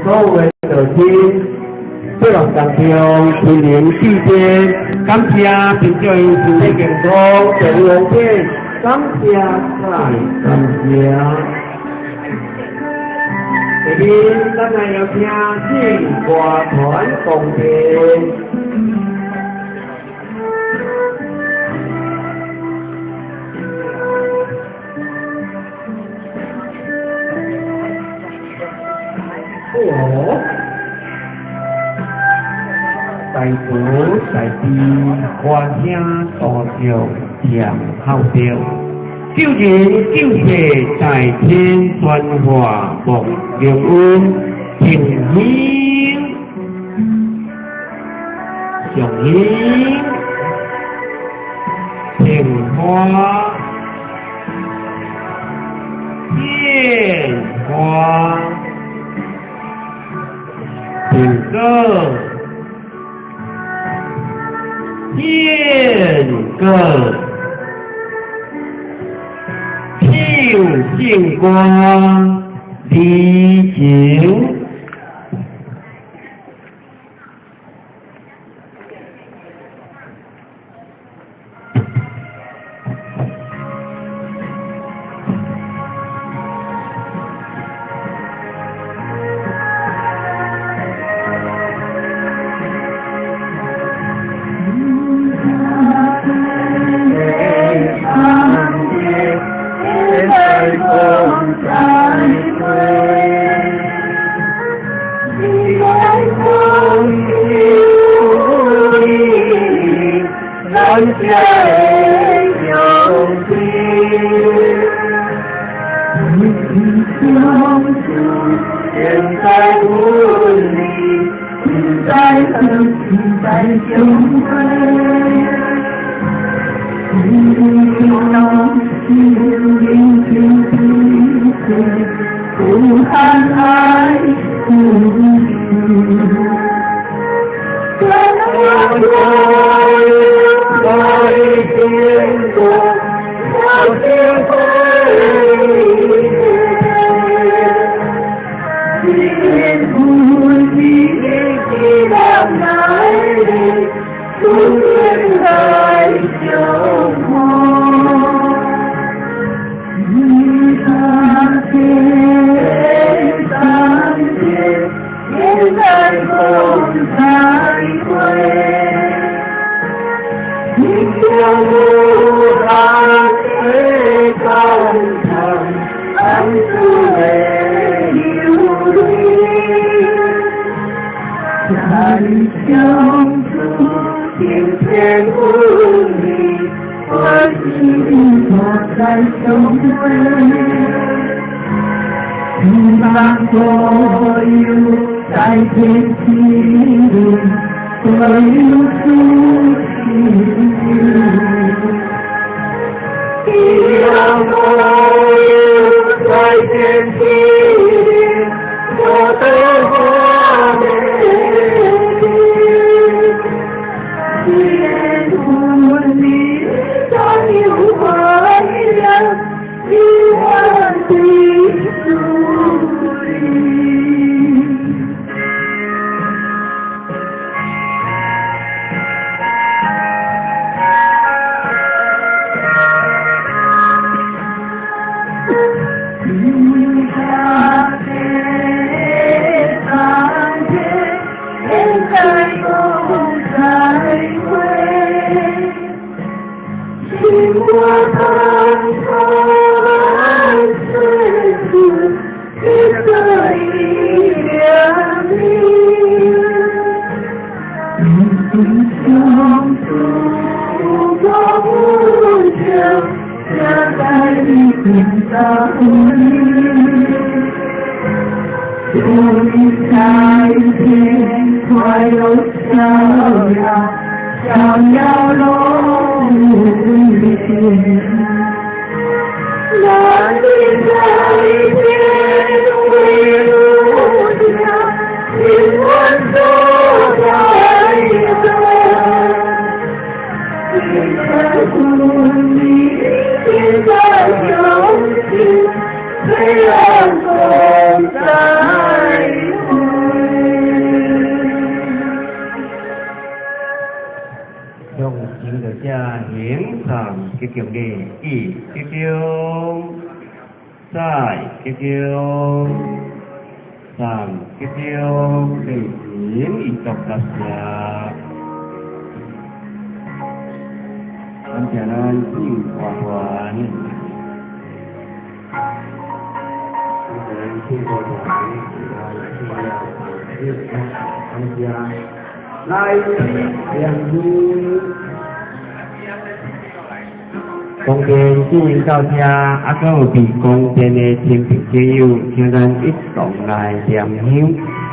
所有的亲，各人同乡亲邻之间，感谢并祝伊身体健康，健康健，感谢再感谢。下面咱来要听庆歌团共听。哦，大鼓大地，欢声大笑唱好调，救人救世在天，转化梦良恩，平兴上兴平花变花。品个见个秀净光离情。虽然风在。吉祥的一吉祥，再吉祥，三吉祥，内心一作大声。感谢咱敬华团，敬华团，感谢来两位。宫殿进行到这，还佫有伫宫殿的亲朋戚友，请咱一同来念香。